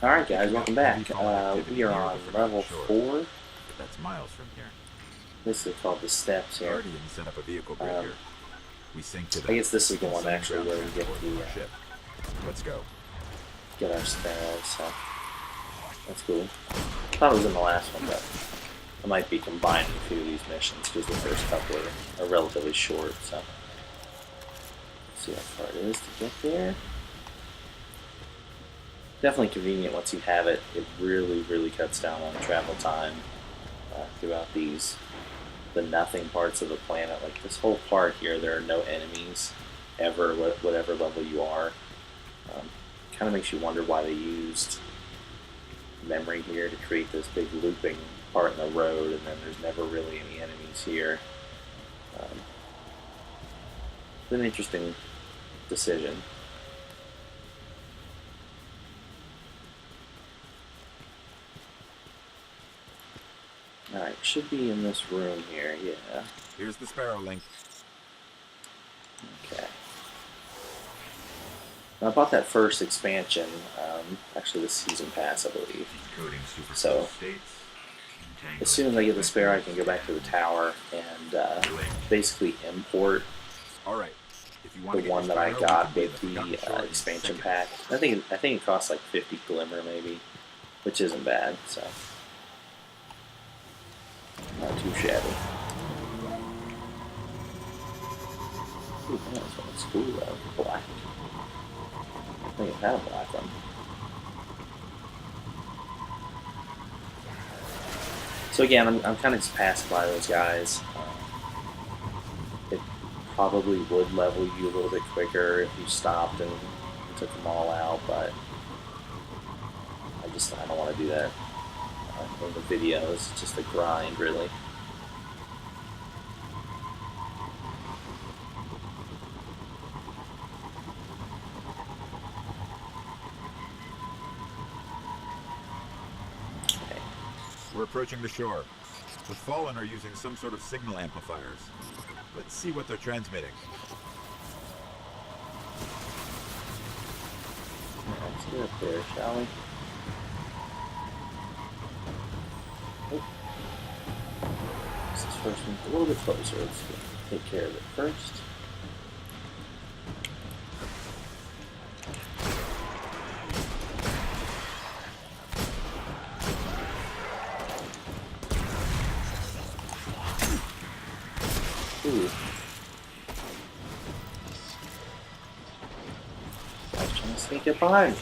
Alright guys, Picking up welcome heavy back. falling We activity are near the on forgotten level shore, 4. but that's miles from here. This is called the steps here. Guardians sent up a vehicle grid Um, here. We sync to I that. guess this We is the can one summon actually ground where we get transport from the our ship. Let's go. get our sparrows, so that's cool. Thought it was in the last one, but I might be combining a few of these missions because the first couple are relatively short, so let's see how far it is to get there. Definitely convenient once you have it. It really cuts down on travel time throughout the nothing parts of the planet. Like this whole part here, there are no enemies ever, whatever level you are. Kind of makes you wonder why they used memory here to create this big looping part in the road, and then there's never really any enemies here. It's an interesting decision. Alright, should be in this room here, yeah. Here's the Sparrow link. Okay. I bought that first expansion, actually the season pass, I believe. So as soon as I get the spare, I can go back to the tower and basically import All right. If you want the to get one your that I Sparrow, we got can be in with the the forgotten shore in expansion seconds. pack. I think it costs like 50 glimmer maybe, which isn't bad. So not too shabby. Ooh, man, this one's cool though. Black. I think it had a black one. So again, I'm kind of just passing by those guys. It probably would level you a little bit quicker if you stopped and took them all out, but I don't want to do that in the videos. It's just a grind, really. Okay. We're approaching the shore. The Fallen are using some sort of signal amplifiers. Let's see what they're transmitting. Let's get up there, shall we? Oh. This first one's a little bit closer. Let's take care of it first. Ooh. I was trying to sneak up behind me.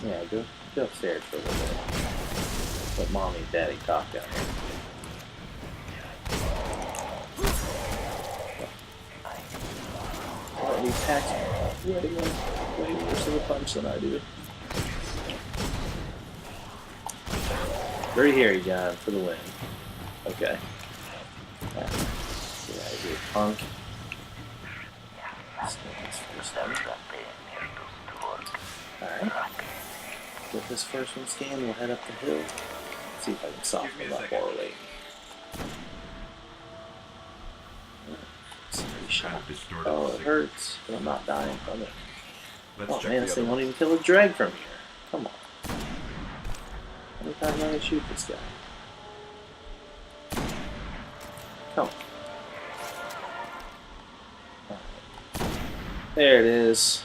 Yeah, go upstairs for a little bit. Let mommy and daddy talk down here. Oh, he attacks me way worse of a punch than I do. Right here, you got him for the win. Okay. Yeah, get out of here, punk. Alright. Get this first one scanned, we'll head up the hill. See if I can soften him up while we're waiting. Shot. Oh, it hurts, but I'm not dying from it. Oh man, this thing won't even kill a drag from here. Come on. How many times am I gonna shoot this guy? Come on. Right. There it is.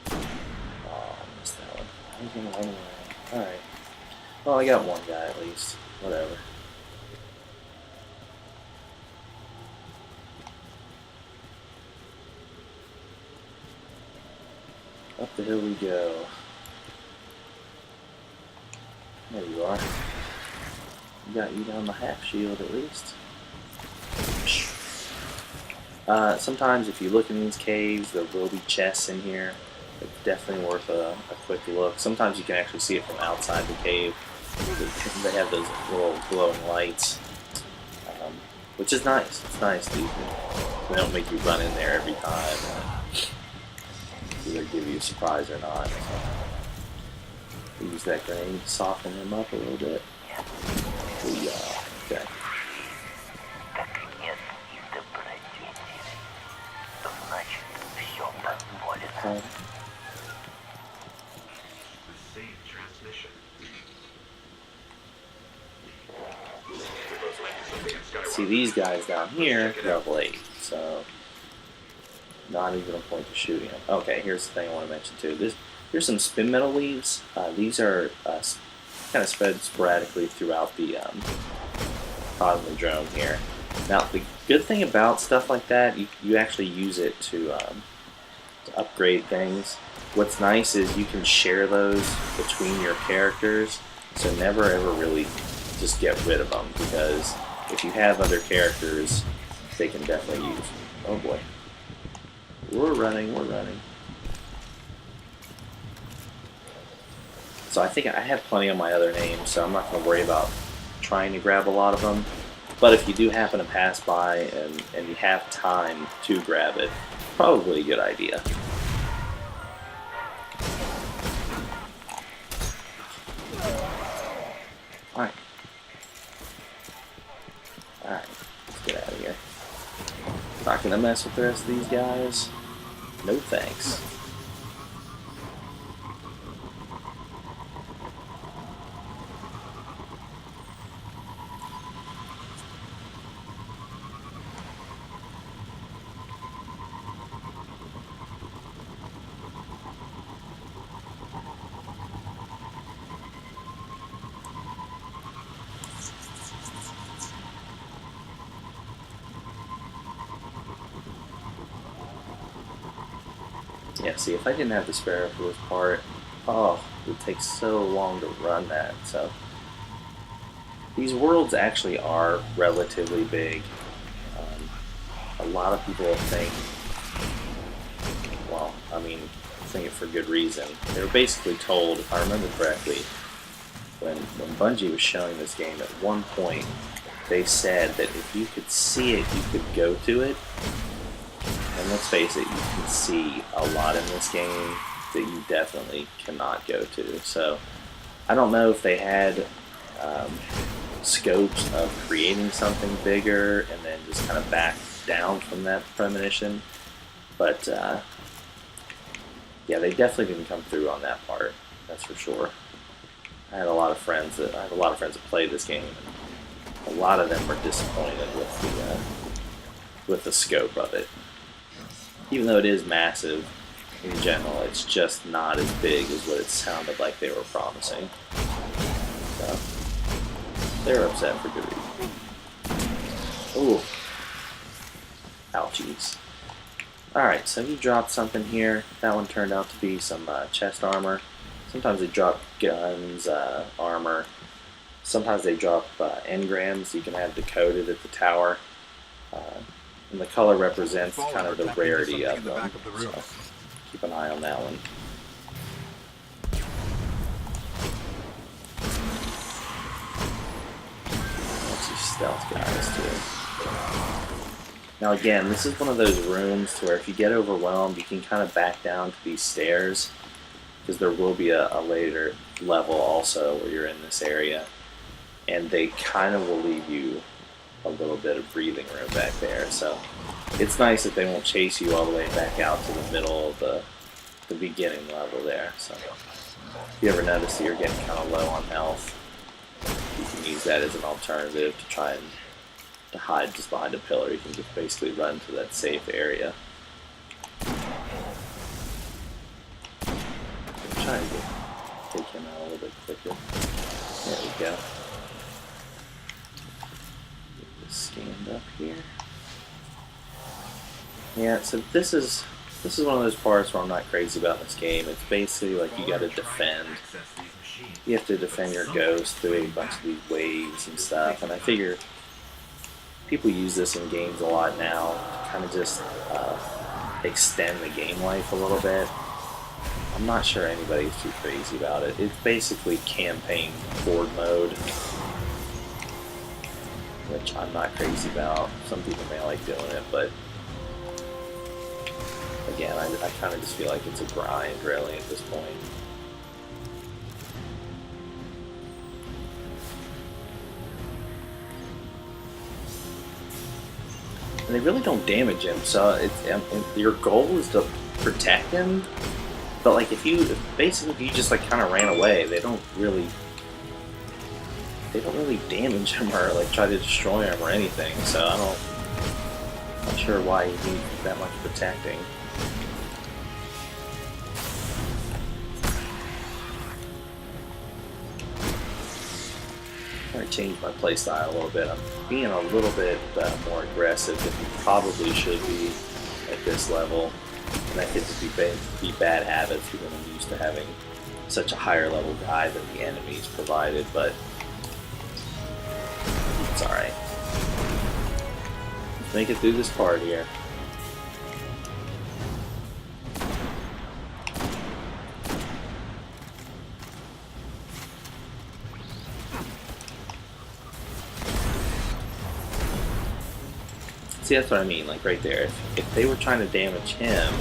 Oh, I missed that one. He's gonna run away. Alright. Well, I got one guy at least. Whatever. Up the hill we go. There you are. Got you down the half shield at least. Sometimes if you look in these caves, there will be chests in here. It's definitely worth a quick look. Sometimes you can actually see it from outside the cave. They have those little glowing lights, which is nice. It's nice. They don't make you run in there every time. Either give you a surprise or not. So use that grenade to soften him up a little bit. Okay. See, these guys down here, level 8, so not even a point to shooting them. Okay, here's the thing I want to mention too. Here's some spin metal leaves. These are kind of spread sporadically throughout the Cosmodrome here. Now, the good thing about stuff like that, you actually use it to upgrade things. What's nice is you can share those between your characters, so never ever really just get rid of them, because if you have other characters, they can definitely use. Oh boy. We're running. So I think I have plenty of my other names, so I'm not going to worry about trying to grab a lot of them. But if you do happen to pass by and you have time to grab it, probably a good idea. Alright. Let's get out of here. Not gonna mess with the rest of these guys. No thanks. Yeah, see, if I didn't have the sparrow for this part, oh, it would take so long to run that. So these worlds actually are relatively big. A lot of people think, well, I mean, think it for good reason. They were basically told, if I remember correctly, when Bungie was showing this game, at one point they said that if you could see it, you could go to it. And let's face it, you can see a lot in this game that you definitely cannot go to. So I don't know if they had scopes of creating something bigger and then just kind of back down from that premonition. But yeah, they definitely didn't come through on that part. That's for sure. I have a lot of friends that played this game, and a lot of them were disappointed with the scope of it. Even though it is massive in general, it's just not as big as what it sounded like they were promising. So they were upset for good reason. Ooh. Ouchies. Alright, so he dropped something here. That one turned out to be some chest armor. Sometimes they drop guns, armor. Sometimes they drop engrams you can have decoded at the tower. And the color represents kind of the rarity of them. So keep an eye on that one. Lots of stealth guys too. Now again, this is one of those rooms to where if you get overwhelmed, you can kind of back down to these stairs, because there will be a later level also where you're in this area, and they kind of will leave you a little bit of breathing room back there. So it's nice that they won't chase you all the way back out to the middle of the beginning level there. So if you ever notice that you're getting kind of low on health, you can use that as an alternative to try and to hide just behind a pillar. You can just basically run to that safe area. I'm trying to take him out a little bit quicker. There we go. Stand up here. Yeah, so this is one of those parts where I'm not crazy about this game. It's basically like you gotta defend. You have to defend your ghost through a bunch of these waves and stuff, and I figure people use this in games a lot now to kind of just extend the game life a little bit. I'm not sure anybody's too crazy about it. It's basically campaign horde mode, which I'm not crazy about. Some people may like doing it, but again, I kind of just feel like it's a grind, really, at this point. And they really don't damage him, so your goal is to protect him. But like, if you just like kind of ran away, they they don't really damage him or like try to destroy him or anything. So I'm not sure why he needs that much protecting. I'm gonna change my playstyle a little bit. I'm being a little bit more aggressive than you probably should be at this level, and that could just be bad habits because I'm used to having such a higher level guy than the enemies provided, but it's alright. Let's make it through this part here. See, that's what I mean, like right there. If they were trying to damage him,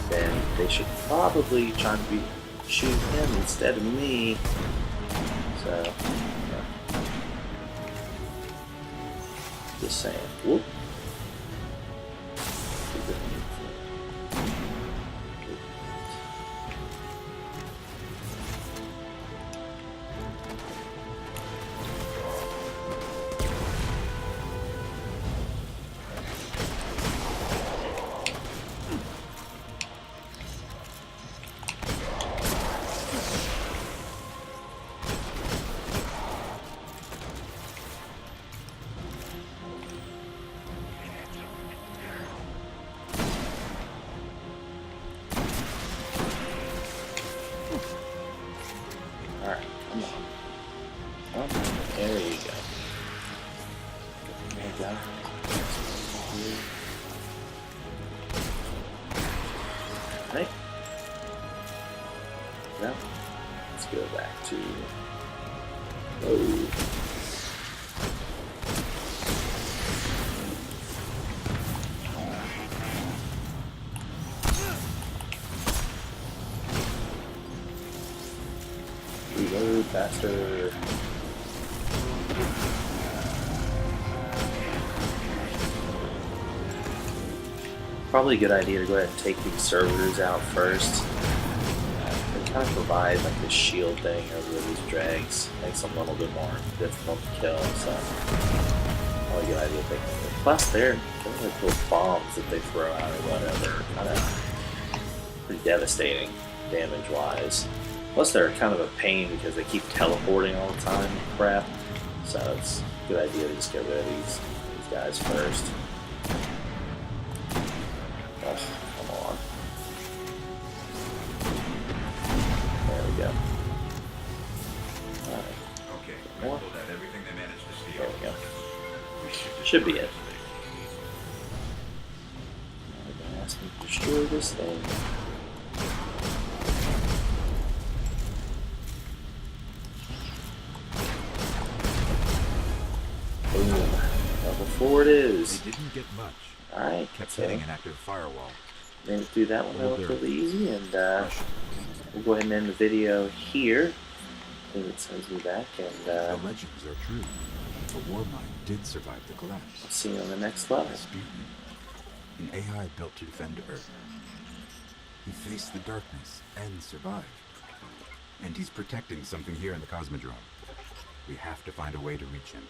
then they should probably try to shoot him instead of me. So, yeah. Just saying. Whoop. Alright, come on. Come on. There you go. There you go. Right. Now, let's go back to. Oh. Reload faster. Probably a good idea to go ahead and take these servitors out first. They kind of provide like this shield thing over these drags. Makes them a little bit more difficult to kill, so probably a good idea to take them. Plus they're like little bombs that they throw out or whatever. Kind of pretty devastating damage wise. Plus they're kind of a pain because they keep teleporting all the time, crap. So it's a good idea to just get rid of these guys first. Oh, come on. There we go. Alright. Okay, I pulled out everything they managed to steal. There we go. We Should be it. I'm gonna ask me to destroy this thing. Boom. Level 4 it is. They didn't get much. Alright, Kept so hitting an active firewall. made it through that one relatively easy, and we'll go ahead and end the video here. I think it sends me back, and The legends are true. The Warmind did survive the collapse. I'll see you on the next level. Rasputin, an AI built to defend Earth. He faced the darkness and survived. And he's protecting something here in the Cosmodrome. We have to find a way to reach him.